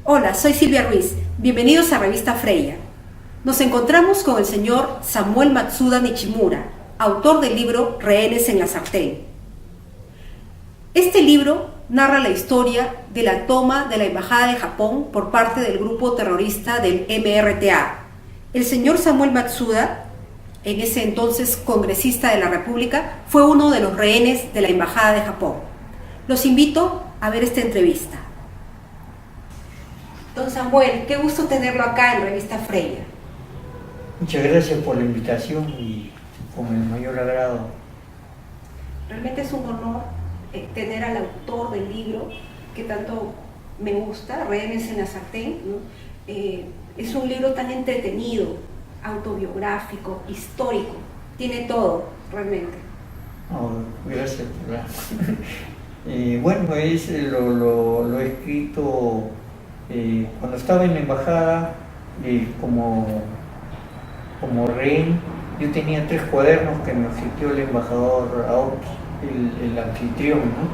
Hola, soy Silvia Ruiz. Bienvenidos a Revista Freya. Nos encontramos con el señor Samuel Matsuda Nichimura, autor del libro Rehenes en la Sartén. Este libro narra la historia de la toma de la Embajada de Japón por parte del grupo terrorista del MRTA. El señor Samuel Matsuda, en ese entonces congresista de la República, fue uno de los rehenes de la Embajada de Japón. Los invito a ver esta entrevista. Don Samuel, qué gusto tenerlo acá en Revista Freya. Muchas gracias por la invitación y con el mayor agrado. Realmente es un honor tener al autor del libro que tanto me gusta, Rehenes en la Sartén, ¿no? Es un libro tan entretenido, autobiográfico, histórico, tiene todo, realmente. Oh, gracias por la... bueno, lo he escrito cuando estaba en la embajada como rehén. Yo tenía 3 cuadernos que me obsequió el embajador Aoki, el anfitrión, ¿no?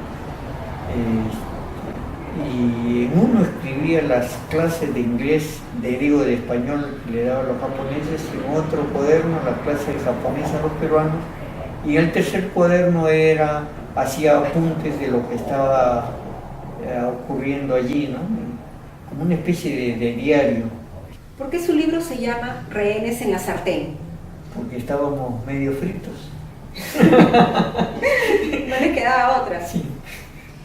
Y en uno escribía las clases de inglés, de español que le daban los japoneses, y en otro cuaderno las clases de japonés a los peruanos, y en el tercer cuaderno hacía apuntes de lo que estaba ocurriendo allí, ¿no? Como una especie de diario. ¿Por qué su libro se llama Rehenes en la Sartén? Porque estábamos medio fritos. No le quedaba otra. Sí.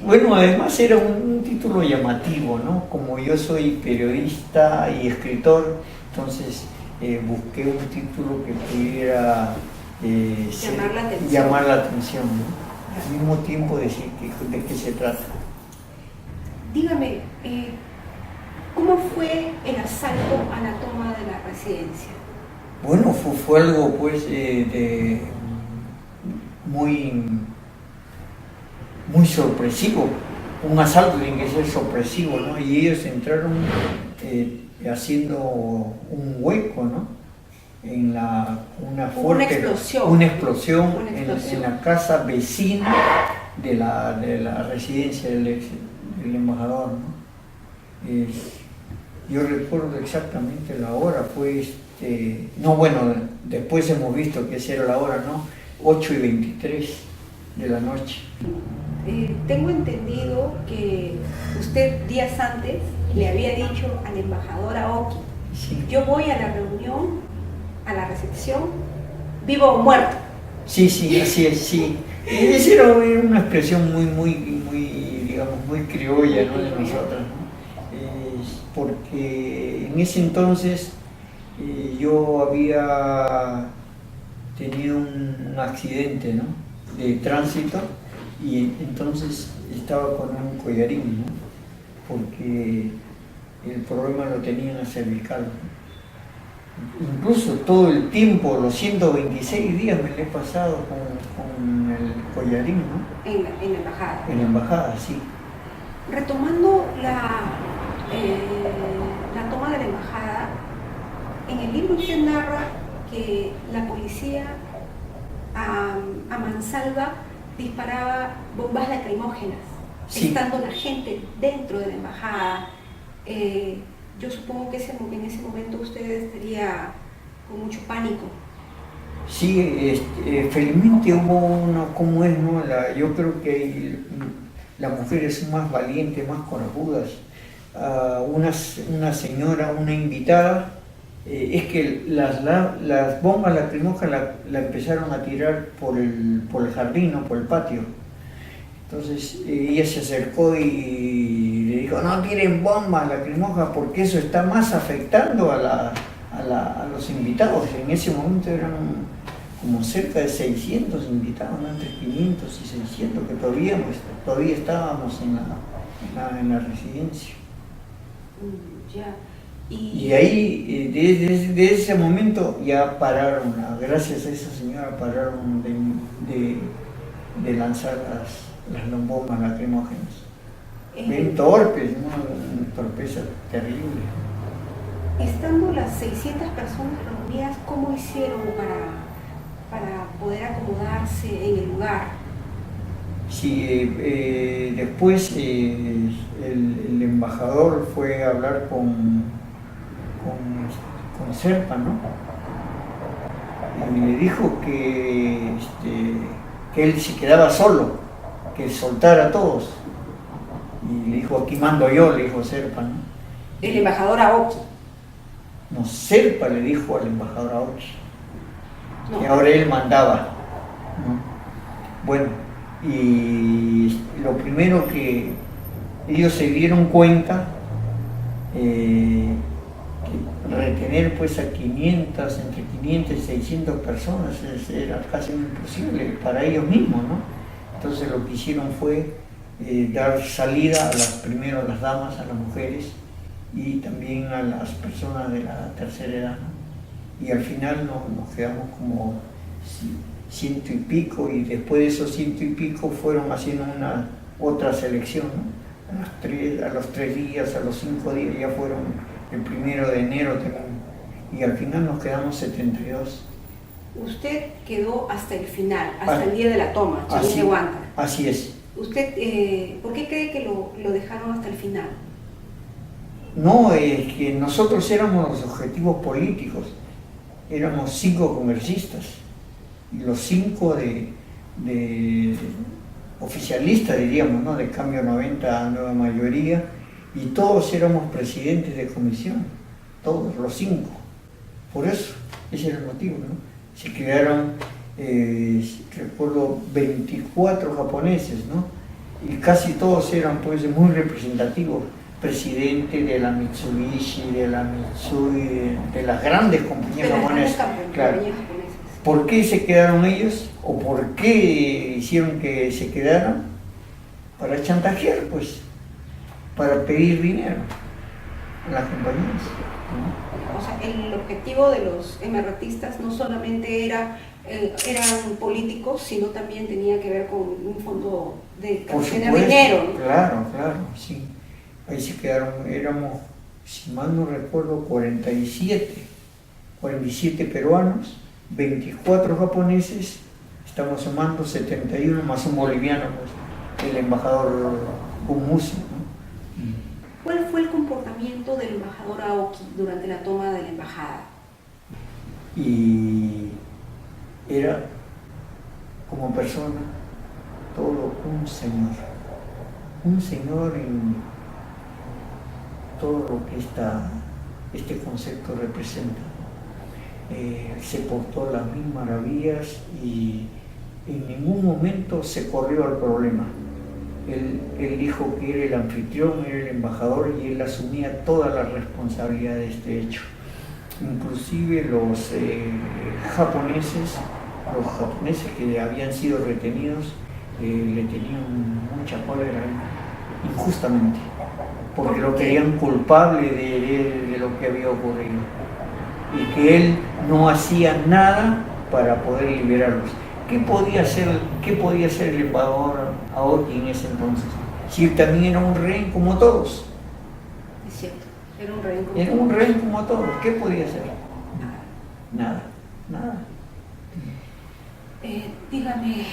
Bueno, además era un título llamativo, ¿no? Como yo soy periodista y escritor, entonces busqué un título que pudiera llamar la atención, ¿no? Al mismo tiempo decir de qué se trata. Dígame, ¿cómo fue el asalto a la toma de la residencia? Bueno, fue algo pues muy sorpresivo. Un asalto tiene que ser sorpresivo, ¿no? Y ellos entraron haciendo un hueco, ¿no? En una explosión en la casa vecina de la residencia del embajador, ¿no? Yo recuerdo exactamente la hora, fue no, bueno, después hemos visto que esa era la hora, ¿no? 8:23 de la noche. Tengo entendido que usted días antes le había dicho al embajador Aoki, sí, yo voy a la reunión, a la recepción, vivo o muerto. Sí, así es, sí. Esa era una expresión muy, digamos, muy criolla, ¿no? De nosotros, ¿no? Porque en ese entonces yo había tenido un accidente, ¿no? De tránsito, y entonces estaba con un collarín, ¿no? Porque el problema lo tenía en la cervical, ¿no? Incluso todo el tiempo, los 126 días me lo he pasado con el collarín, ¿no? En la embajada. En la embajada, sí. Retomando la toma de la embajada, en el libro usted narra que la policía a mansalva disparaba bombas lacrimógenas, sí, estando la gente dentro de la embajada. Yo supongo que en ese momento usted estaría con mucho pánico. Sí, felizmente hubo como es, ¿no? Yo creo que las mujeres son más valientes, más corajudas. Una señora, una invitada, es que las bombas lacrimógenas la empezaron a tirar por el jardín, ¿no? Por el patio. Entonces ella se acercó y le dijo, no tiren bombas lacrimógenas porque eso está más afectando a los invitados. En ese momento eran como cerca de 600 invitados, ¿no? Entre 500 y 600, que todavía estábamos en la residencia. Ya. Y ahí, desde ese momento ya pararon, gracias a esa señora, pararon de lanzar las bombas lacrimógenas. Bien torpes, ¿no? Una torpeza terrible. Estando las 600 personas reunidas, ¿cómo hicieron para poder acomodarse en el lugar? Sí, después el embajador fue a hablar con Serpa, ¿no? Y le dijo que él se quedaba solo, que soltara a todos. Y le dijo, aquí mando yo, le dijo Serpa, ¿no? El embajador Aoki. No, Serpa le dijo al embajador Aoki, No. que ahora él mandaba, ¿no? Bueno, y lo primero que ellos se dieron cuenta, que retener pues a 500, entre 500 y 600 personas era casi imposible para ellos mismos, ¿no? Entonces lo que hicieron fue dar salida primero a las damas, a las mujeres y también a las personas de la tercera edad, ¿no? Y al final nos quedamos como 100 y pico, y después de esos 100 y pico fueron haciendo otra selección, ¿no? A los 3 días, a los 5 días ya fueron el 1 de enero y al final nos quedamos 72. Usted quedó hasta el final, hasta el día de la toma, Chalín de Huántar. Así es. ¿Usted por qué cree que lo dejaron hasta el final? No, es que nosotros éramos los objetivos políticos, éramos 5 congresistas, y los 5 de oficialistas, diríamos, ¿no? De Cambio 90 a Nueva Mayoría, y todos éramos presidentes de comisión, todos, los 5. Por eso, ese era el motivo, ¿no? Se crearon, recuerdo, 24 japoneses, ¿no? Y casi todos eran pues muy representativos, presidente de la Mitsubishi, de la Mitsui, de las grandes compañías japonesas. Claro. ¿Por qué se quedaron ellos? ¿O por qué hicieron que se quedaran? Para chantajear, pues, para pedir dinero a las compañías, ¿no? O sea, el objetivo de los emeratistas no solamente eran políticos, sino también tenía que ver con un fondo de tener dinero, ¿no? Claro, sí. Ahí se quedaron, éramos, si mal no recuerdo, 47 peruanos, 24 japoneses, estamos sumando 71 más un boliviano, pues, el embajador Gumusi, ¿no? ¿Cuál fue el comportamiento del embajador Aoki durante la toma de la embajada? Y era, como persona, todo un señor en todo lo que este concepto representa. Se portó las mil maravillas y en ningún momento se corrió al problema. Él dijo que era el anfitrión, era el embajador, y él asumía toda la responsabilidad de este hecho. Inclusive los japoneses que habían sido retenidos, le tenían mucha cólera injustamente, porque lo querían culpable de lo que había ocurrido y que él no hacía nada para poder liberarlos. ¿Qué podía hacer el embajador Aoki en ese entonces? Si él también era un rehén como todos. Es cierto, era un rehén como todos. Era un rehén como todos. ¿Qué podía hacer? Nada. Dígame,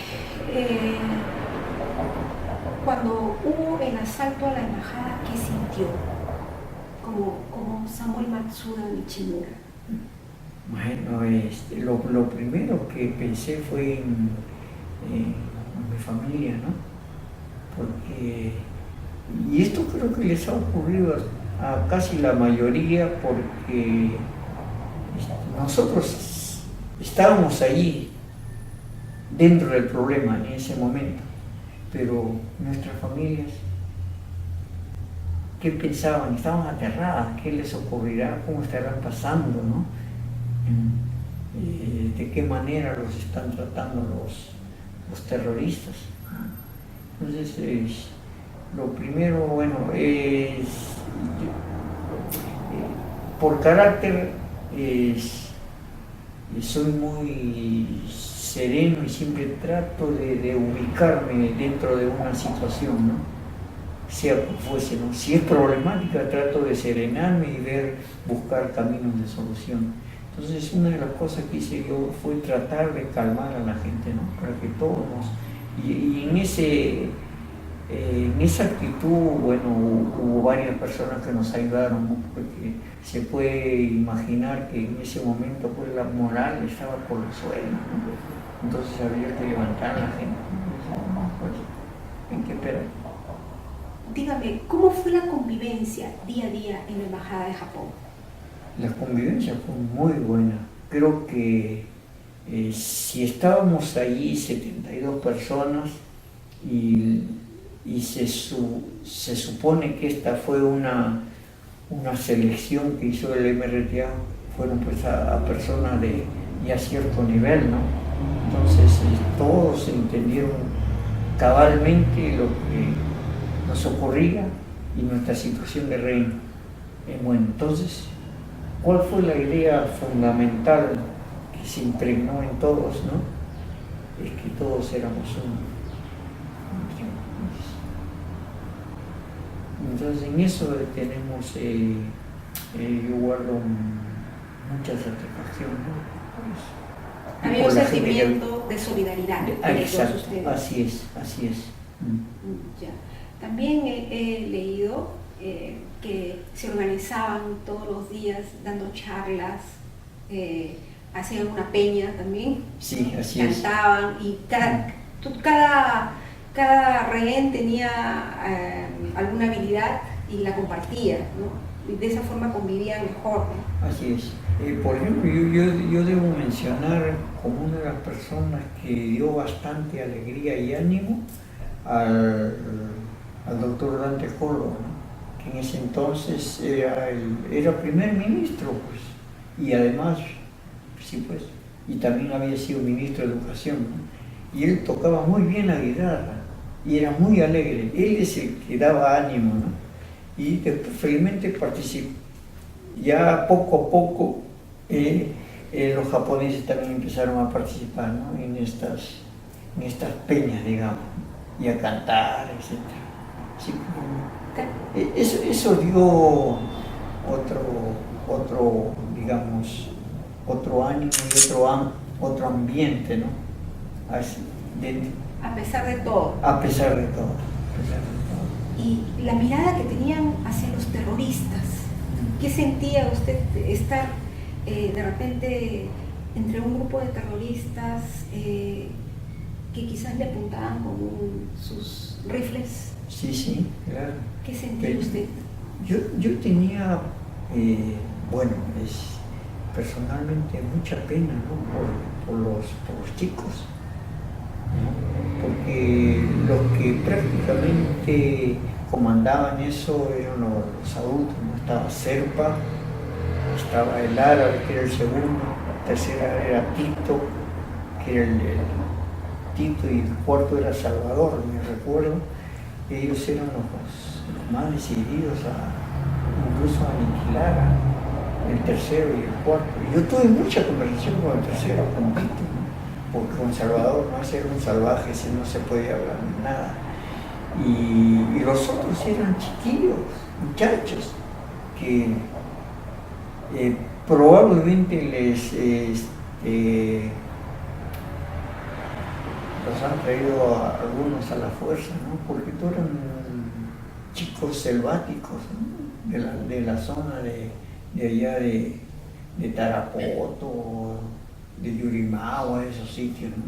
cuando hubo el asalto a la embajada, ¿qué sintió? Como Samuel Matsuda Nichimura. Bueno, lo primero que pensé fue en mi familia, ¿no? Porque, y esto creo que les ha ocurrido a casi la mayoría, porque nosotros estábamos allí dentro del problema en ese momento, pero nuestras familias, ¿qué pensaban? Estaban aterradas. ¿Qué les ocurrirá? ¿Cómo estarán pasando, no? ¿De qué manera los están tratando los terroristas? Entonces, lo primero, bueno, es por carácter, soy muy sereno y siempre trato de ubicarme dentro de una situación, ¿no? Sea como fuese, ¿no? Si es problemática, trato de serenarme y buscar caminos de solución. Entonces, una de las cosas que hice yo fue tratar de calmar a la gente, ¿no? Para que todos Y en esa actitud, bueno, hubo varias personas que nos ayudaron, ¿no? Porque se puede imaginar que en ese momento pues la moral estaba por los suelos, ¿no? Entonces había que levantar a la gente. No, pues, hay que esperar. Dígame, ¿cómo fue la convivencia día a día en la Embajada de Japón? La convivencia fue muy buena. Creo que si estábamos allí 72 personas y se supone que esta fue una selección que hizo el MRTA, fueron pues a personas de ya cierto nivel, ¿no? Entonces todos entendieron cabalmente lo que nos ocurría y nuestra situación de reino. Bueno, entonces, ¿cuál fue la idea fundamental que se impregnó en todos, ¿no? Es que todos éramos uno. Entonces en eso tenemos, yo guardo mucha satisfacción, ¿no? Había un sentimiento de solidaridad entre todos ustedes. Así es. Ya. También he leído que se organizaban todos los días dando charlas, hacían una peña también, sí, ¿no? Así cantaban y cada rehén tenía alguna habilidad y la compartía, ¿no? Y de esa forma convivían mejor, ¿no? Así es. Por ejemplo, yo debo mencionar como una de las personas que dio bastante alegría y ánimo al doctor Dante Córdoba, ¿no? Que en ese entonces era primer ministro, pues, y además, sí, pues, y también había sido ministro de Educación, ¿no? Y él tocaba muy bien la guitarra y era muy alegre. Él es el que daba ánimo, ¿no? Y después felizmente participó. Ya poco a poco los japoneses también empezaron a participar, ¿no? en estas peñas, digamos, y a cantar, etc. Sí, eso dio digamos, otro ánimo y otro ambiente, ¿no? Así, a pesar de todo. A pesar de todo. Y la mirada que tenían hacia los terroristas, ¿qué sentía usted estar de repente entre un grupo de terroristas que quizás le apuntaban con sus rifles? Sí, claro. ¿Qué sentía usted? Yo tenía, personalmente mucha pena, ¿no? por los chicos, ¿no? Porque los que prácticamente comandaban eso eran los adultos, ¿no? Estaba Serpa, estaba el árabe, que era el segundo, la tercera era Tito, que era el Tito, y el cuarto era Salvador, me recuerdo. Ellos eran los más decididos incluso a aniquilar el tercero y el cuarto. Y yo tuve mucha conversación con el tercero, con Tito, ¿no? Porque con Salvador, no, ese era un salvaje, ese no se podía hablar de nada. Y los otros eran chiquillos, muchachos, que probablemente los han traído a algunos a la fuerza, ¿no? Porque todos eran chicos selváticos, ¿no? de la zona de allá de Tarapoto, de Yurimagua, esos sitios, ¿no?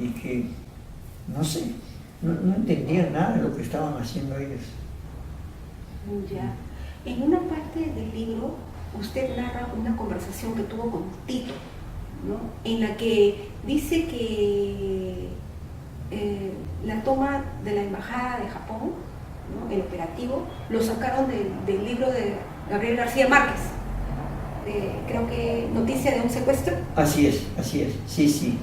Y que, no sé, no entendían nada de lo que estaban haciendo ellos. Ya. En una parte del libro, usted narra una conversación que tuvo con Tito, ¿no? En la que dice que la toma de la Embajada de Japón, ¿no? El operativo, lo sacaron del libro de Gabriel García Márquez. Creo que Noticia de un secuestro. Así es, sí.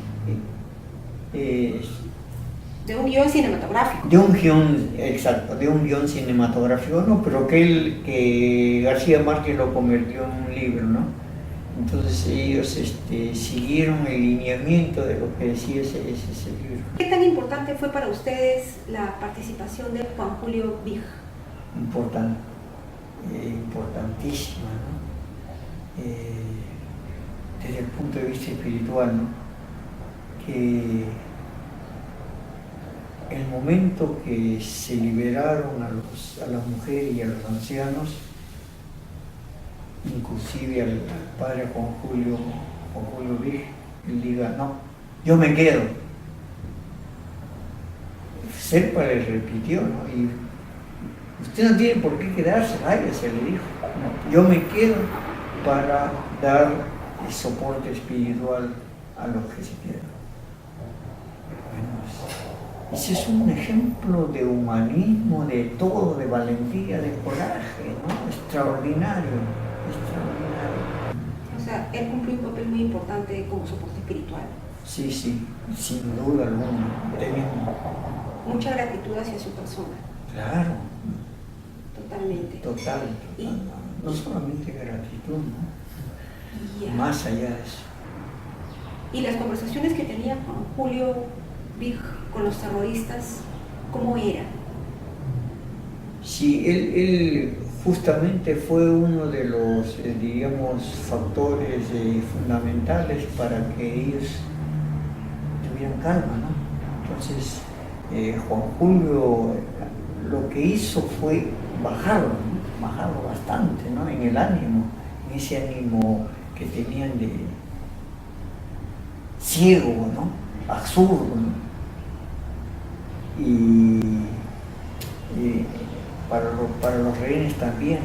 De un guión cinematográfico. Exacto, de un guión cinematográfico, ¿no? Pero que García Márquez lo convirtió en un libro, ¿no? Entonces ellos siguieron el lineamiento de lo que decía ese libro. ¿Qué tan importante fue para ustedes la participación de Juan Julio Vig? Importantísima, ¿no? Desde el punto de vista espiritual, ¿no? Que el momento que se liberaron a las mujeres y a los ancianos, inclusive al padre Juan Julio Vir, él diga, no, yo me quedo. Serpa le repitió, ¿no? Y usted no tiene por qué quedarse, váyase, le dijo. No, yo me quedo para dar el soporte espiritual a los que se quedan. Bueno, ese es un ejemplo de humanismo, de todo, de valentía, de coraje, ¿no? Extraordinario, extraordinario. O sea, él cumplió un papel muy importante como soporte espiritual. Sí, sí, sin duda alguna. Mucha gratitud hacia su persona. Claro. Totalmente. Total. No solamente gratitud, ¿no? Yeah. Más allá de eso. Y las conversaciones que tenía Juan Julio Vig con los terroristas, ¿cómo eran? Sí, él justamente fue uno de los, digamos, factores fundamentales para que ellos tuvieran calma, ¿no? Entonces, Juan Julio lo que hizo fue bajarlo, ¿no? Bajarlo bastante, ¿no? En el ánimo, en ese ánimo que tenían de ciego, ¿no? Absurdo, ¿no? Y para los rehenes también,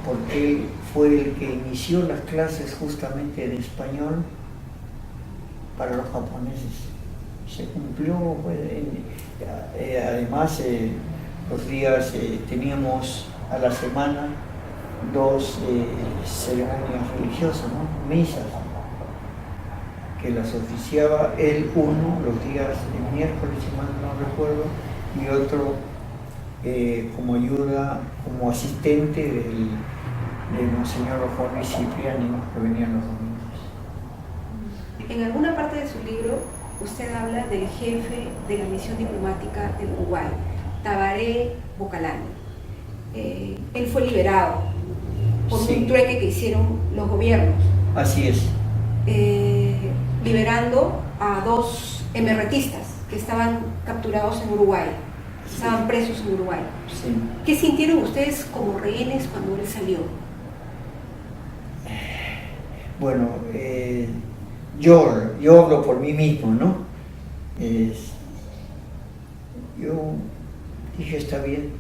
porque él fue el que inició las clases justamente de español para los japoneses. Se cumplió, pues, además los días teníamos a la semana 2 ceremonias religiosas, ¿no? Misas, que las oficiaba él uno los días de miércoles, si mal no recuerdo, y otro como ayuda, como asistente de Monseñor Juan Luis Cipriani, ¿no? Que venían los domingos. En alguna parte de su libro usted habla del jefe de la misión diplomática del Uruguay, Tabaré Bocalani. Él fue liberado por Sí. un trueque que hicieron los gobiernos. Así es. Liberando a 2 emerretistas que estaban capturados en Uruguay, estaban presos en Uruguay. Sí. ¿Qué sintieron ustedes como rehenes cuando él salió? Bueno, yo hablo por mí mismo, ¿no? Yo dije, está bien,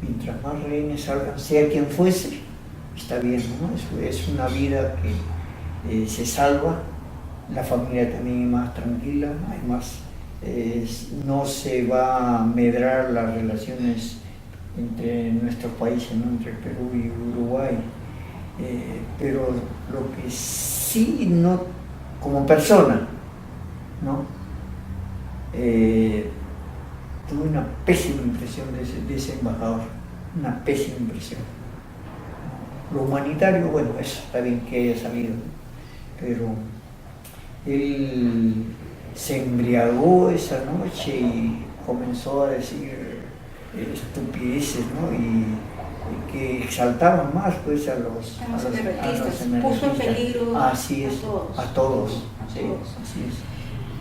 mientras más rehenes salgan, sea quien fuese, está bien, ¿no? Es una vida que se salva, la familia también es más tranquila, además no se va a medrar las relaciones entre nuestros países, ¿no? Entre Perú y Uruguay. Pero lo que sí, no, como persona, ¿no? Tuve una pésima impresión de ese embajador, una pésima impresión. Lo humanitario, bueno, eso está bien que haya salido, pero él se embriagó esa noche y comenzó a decir estupideces, ¿no? Y que exaltaban más, pues, a los emergentistas. emergentistas. Puso en peligro así es, a todos. Sí, así es.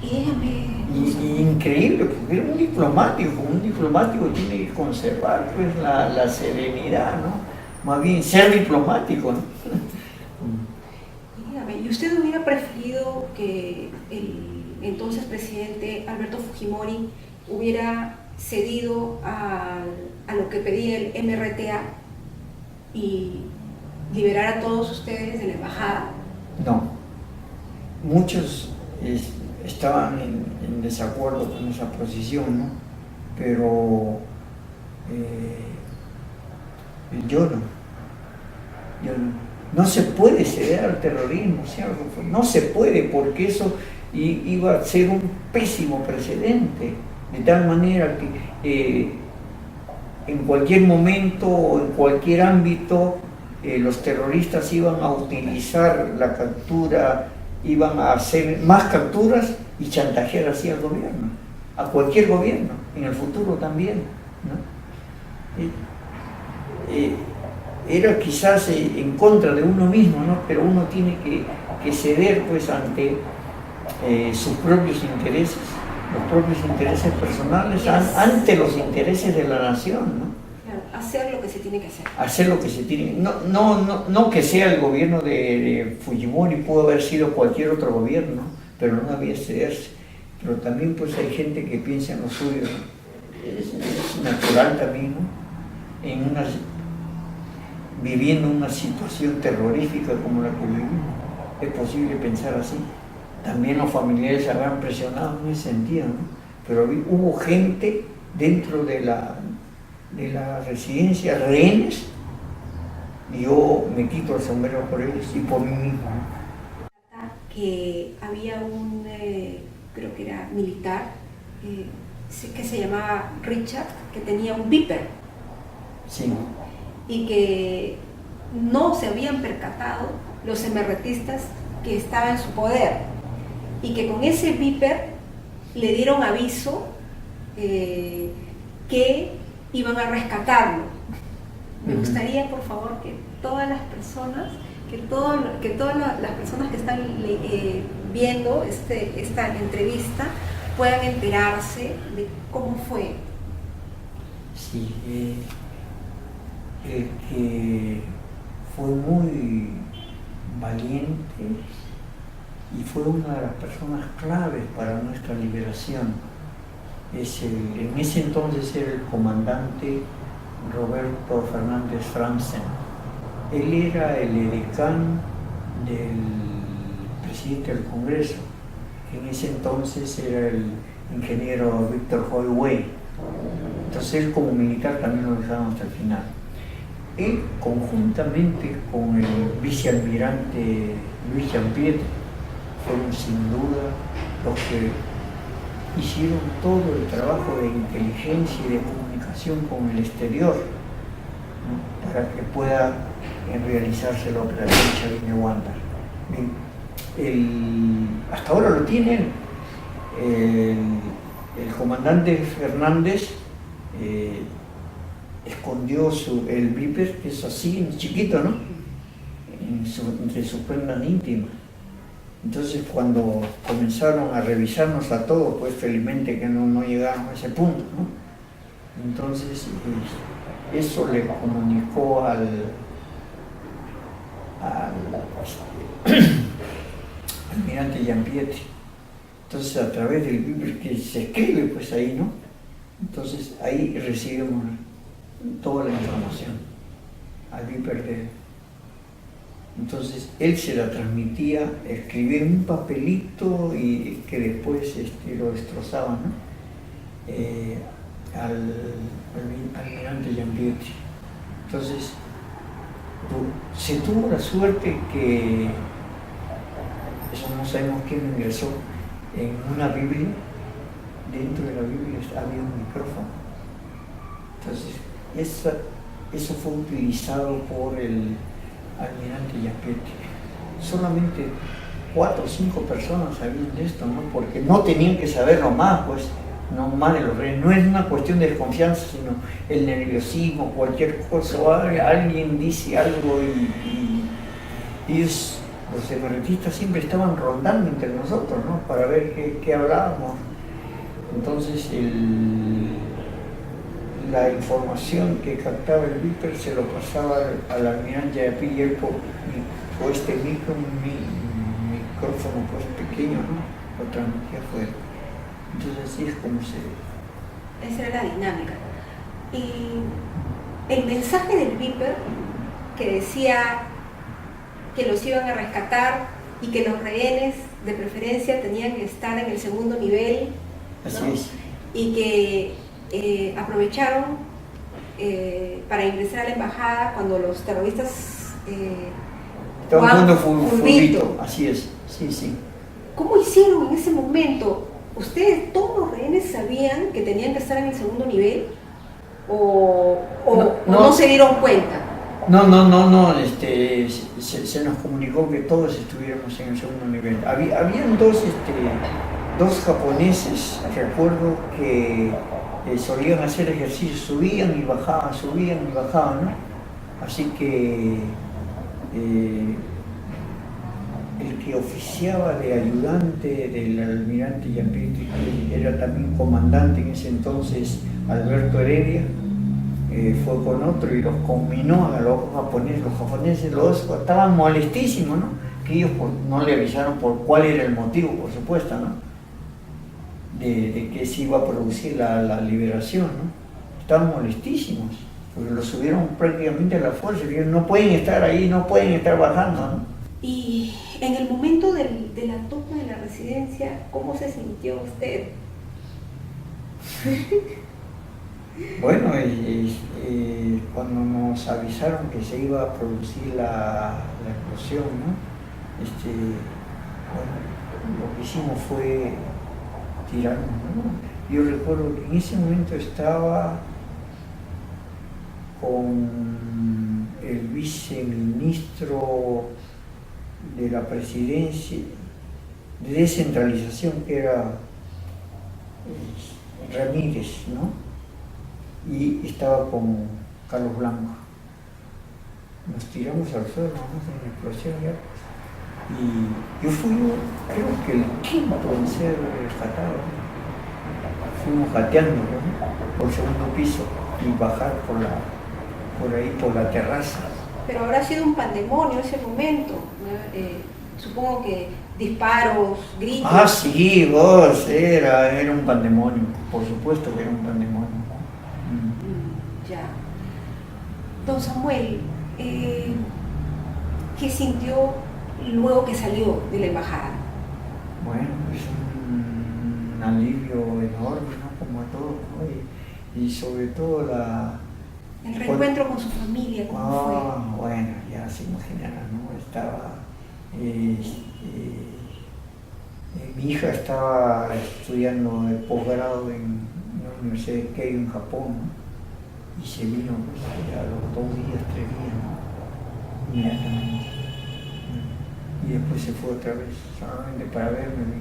Y increíble, porque era un diplomático tiene que conservar, pues, la serenidad, ¿no? Más bien ser diplomático, ¿no? Dígame, ¿y usted hubiera preferido que el entonces presidente Alberto Fujimori hubiera cedido a lo que pedía el MRTA y liberar a todos ustedes de la embajada? No, muchos estaban en desacuerdo con esa posición, ¿no? Pero yo no. No se puede ceder al terrorismo, ¿cierto? No se puede, porque eso iba a ser un pésimo precedente, de tal manera que en cualquier momento, en cualquier ámbito, los terroristas iban a utilizar la captura, iban a hacer más capturas y chantajear así al gobierno, a cualquier gobierno, en el futuro también, ¿no? Era quizás en contra de uno mismo, ¿no? Pero uno tiene que ceder, pues, ante sus propios intereses los propios intereses personales ante los intereses de la nación, ¿no? Claro, hacer lo que se tiene que hacer. Hacer lo que se tiene, no que sea el gobierno de Fujimori, pudo haber sido cualquier otro gobierno, pero no había cederse. Pero también pues hay gente que piensa en lo suyo, ¿no? Es natural también, ¿no? Viviendo una situación terrorífica como la que vivimos, es posible pensar así. También los familiares se habrán presionado en ese sentido, ¿no? Pero hubo gente dentro de la residencia, rehenes, y yo me quito el sombrero por ellos y por mí mismo, ¿no? Que había un, creo que era militar, que se llamaba Richard, que tenía un Viper. Sí. Y que no se habían percatado los emerretistas que estaban en su poder, y que con ese Viper le dieron aviso que iban a rescatarlo. Me gustaría, por favor, que todas las personas, que todas las personas que están viendo esta entrevista puedan enterarse de cómo fue. Sí, el que fue muy valiente y fue una de las personas claves para nuestra liberación. En ese entonces era el comandante Roberto Fernández Franzen. Él era el edecán del presidente del Congreso, que en ese entonces era el ingeniero Víctor Hoy. Entonces él como militar también lo dejaron hasta el final. Él conjuntamente con el vicealmirante Luis Giampietri fueron sin duda los que hicieron todo el trabajo de inteligencia y de comunicación con el exterior, ¿no? Para que pueda realizarse la operación Chavine-Guantar. Hasta ahora lo tienen. El comandante Fernández escondió el Viper, que es así, chiquito, ¿no? Entre sus prendas íntimas. Entonces cuando comenzaron a revisarnos a todos, pues felizmente que no llegaron a ese punto, ¿no? Entonces eso le comunicó al almirante Giampietri. Entonces a través del Viper que se escribe pues ahí, ¿no? Entonces ahí recibimos toda la información al Viper de él. Entonces él se la transmitía, escribía en un papelito y que después lo destrozaba, ¿no? Al almirante Giampietri. Entonces se tuvo la suerte que, eso no sabemos quién ingresó, en una Biblia, dentro de la Biblia había un micrófono. Entonces eso fue utilizado por el almirante Giampietri. Solamente 4 o 5 personas sabían de esto, ¿no? Porque no tenían que saberlo más, pues, no más de los reyes. No es una cuestión de desconfianza, sino el nerviosismo, cualquier cosa, o alguien dice algo y ellos, los emergentistas, siempre estaban rondando entre nosotros, ¿no? Para ver qué hablábamos. Entonces la información que captaba el Viper se lo pasaba al almirante Giampietri y él por este micrófono pues pequeño, ¿no? Lo transmitía afuera. Entonces así es como Esa era la dinámica. Y el mensaje del Viper, que decía que los iban a rescatar y que los rehenes de preferencia tenían que estar en el segundo nivel, ¿no? Así es. Y que aprovecharon para ingresar a la embajada cuando los terroristas estaban jugando fulbito. Así es, sí. ¿Cómo hicieron en ese momento? ¿Ustedes, todos los rehenes, sabían que tenían que estar en el segundo nivel? ¿O no se dieron cuenta? No, se nos comunicó que todos estuviéramos en el segundo nivel. Habían dos japoneses, recuerdo, que solían hacer ejercicio, subían y bajaban, ¿no? Así que el que oficiaba de ayudante del almirante Jean-Pierre Triquet, que era también comandante en ese entonces, Alberto Heredia, fue con otro y los combinó a los japoneses. Los japoneses estaban molestísimos, ¿no? Que ellos no le avisaron por cuál era el motivo, por supuesto, ¿no? De que se iba a producir la liberación, ¿no? Estaban molestísimos, porque los subieron prácticamente a la fuerza, y no pueden estar ahí, no pueden estar bajando, ¿no? Y en el momento de la toma de la residencia, ¿cómo se sintió usted? Bueno, cuando nos avisaron que se iba a producir la explosión, ¿no? Bueno, lo que hicimos fue tirarnos, ¿no? Yo recuerdo que en ese momento estaba con el viceministro de la presidencia de descentralización, que era Ramírez, ¿no? Y estaba con Carlos Blanco. Nos tiramos al suelo, ¿no? En la explosión ya. Y yo fui, creo que el quinto en ser rescatado. Fuimos jateando, ¿no? Por el segundo piso y bajar por la terraza. Pero habrá sido un pandemonio ese momento, ¿no? Supongo que disparos, gritos. Ah, sí, vos, era un pandemonio, por supuesto que era un pandemonio. Ya. Don Samuel, ¿qué sintió luego que salió de la embajada? Bueno, es un alivio enorme, ¿no? Como a todos, ¿no? Y sobre todo el reencuentro con su familia, ¿cómo fue? Bueno, ya se imaginarán, ¿no? Estaba... mi hija estaba estudiando el posgrado en la Universidad de Keio en Japón, ¿no? Y se vino pues, a los 2 días, 3 días, ¿no? Inmediatamente. Y después se fue otra vez, solamente para verme.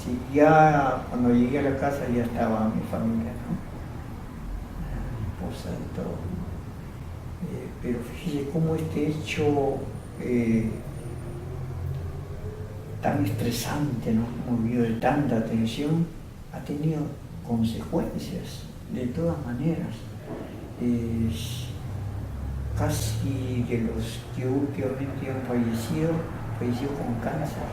Sí, ya cuando llegué a la casa ya estaba mi familia, ¿no? Mi esposa y todo. Pero fíjese cómo este hecho tan estresante, ¿no? Movido de tanta tensión, ha tenido consecuencias de todas maneras. Casi de los que últimamente han fallecido con cáncer.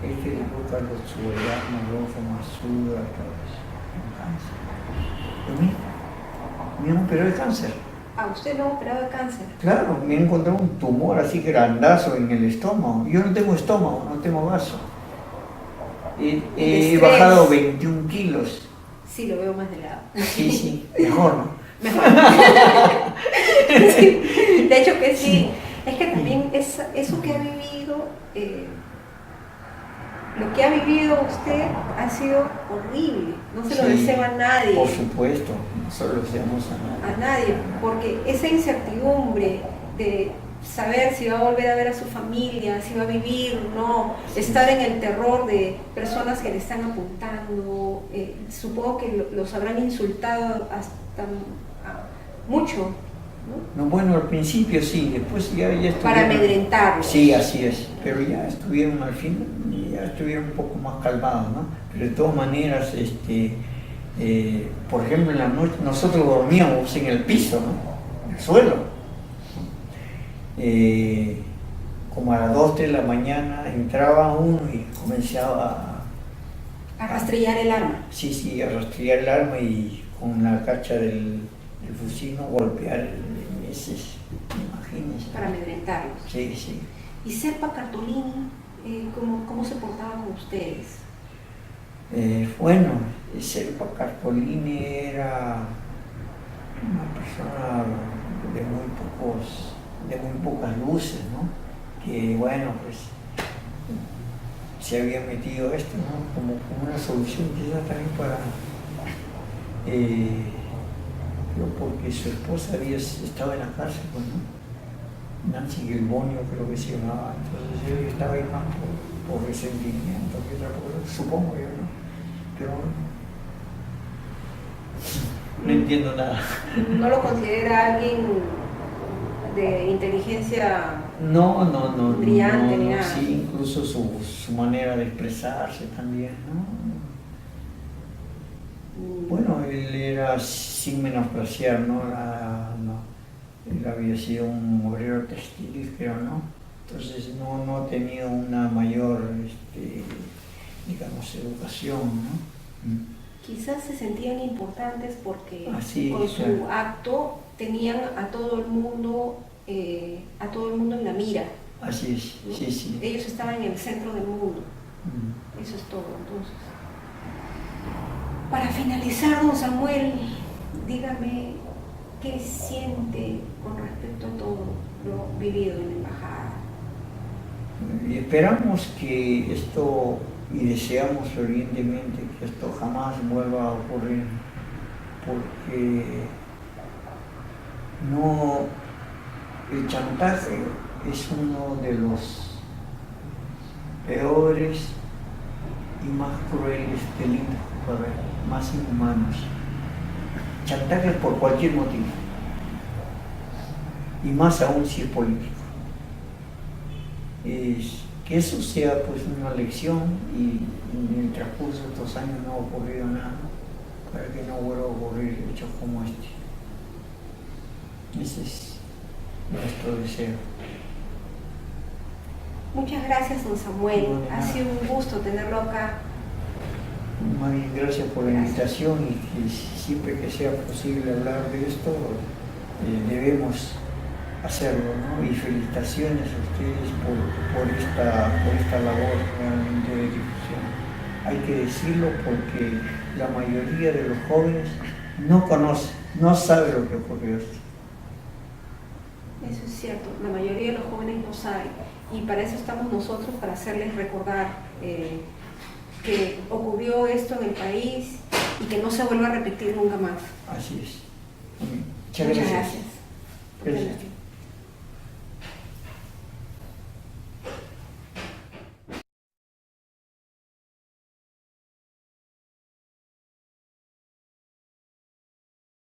Este de Carlos Soberano, Rodolfo Matsuda, todos con cáncer. Lo mismo, me han operado de cáncer. ¿A usted lo ha operado de cáncer? Claro, me han encontrado un tumor así grandazo en el estómago. Yo no tengo estómago, no tengo vaso. He bajado 21 kilos. Sí, lo veo más de lado. Sí, mejor, ¿no? Mejor. Sí, de hecho que sí. Es que también eso que ha vivido, lo que ha vivido usted ha sido horrible. No se lo deseo a nadie. Por supuesto, no se lo deseamos a nadie. A nadie, porque esa incertidumbre de saber si va a volver a ver a su familia, si va a vivir o no, estar en el terror de personas que le están apuntando, supongo que los habrán insultado hasta mucho, ¿no? No, bueno, al principio sí, después ya estuvieron... Para amedrentarlos. Sí, así es, pero ya estuvieron al fin, ya estuvieron un poco más calmados, ¿no? Pero de todas maneras, por ejemplo, en la noche nosotros dormíamos en el piso, ¿no? En el suelo. Como a las 2, 3 de la mañana entraba uno y comenzaba a rastrillar el arma. Sí, a rastrillar el arma y con la cacha del fusil no golpear meses, imagínense. Para amedrentarlos. Sí. ¿Y Serpa Cartolini, cómo se portaba con ustedes? Bueno, Serpa Cartolini era una persona de muy pocas luces, ¿no? Que bueno, pues se había metido esto, ¿no? Como una solución quizás también para porque su esposa había estado en la cárcel, pues, ¿no? Nancy Gilbonio creo que se llamaba, entonces él estaba ahí más por resentimiento que otra cosa, supongo yo, ¿no? Pero no entiendo nada. ¿No lo considera alguien de inteligencia No, brillante ni nada. sí, incluso su manera de expresarse también, ¿no? Bueno, él era, sin menospreciar, ¿no? Él había sido un obrero textil, creo, ¿no? Entonces no ha tenido una mayor, digamos, educación, ¿no? Quizás se sentían importantes porque Así, con su claro. acto tenían a todo el mundo en la mira. Así es, ¿No? sí. Ellos estaban en el centro del mundo. Mm. Eso es todo. Entonces, para finalizar, don Samuel, dígame qué siente con respecto a todo lo vivido en la embajada. Y esperamos que esto, y deseamos fervientemente que esto jamás vuelva a ocurrir, porque no, el chantaje es uno de los peores y más crueles delitos que puede haber, más inhumanos. Chantaje por cualquier motivo, y más aún si es político. Que eso sea pues una lección, y en el transcurso de estos años no ha ocurrido nada para que no vuelva a ocurrir hechos como este. Ese es nuestro deseo. Muchas gracias, don Samuel. No, de Ha nada. sido un gusto tenerlo acá. Más bien, gracias por la invitación, y que siempre que sea posible hablar de esto, debemos hacerlo, ¿no? Y felicitaciones a ustedes por esta labor realmente de difusión. Hay que decirlo porque la mayoría de los jóvenes no conoce, no sabe lo que ocurrió esto. Eso es cierto, la mayoría de los jóvenes no saben y para eso estamos nosotros, para hacerles recordar que ocurrió esto en el país y que no se vuelva a repetir nunca más. Así es. Muchas gracias. Gracias.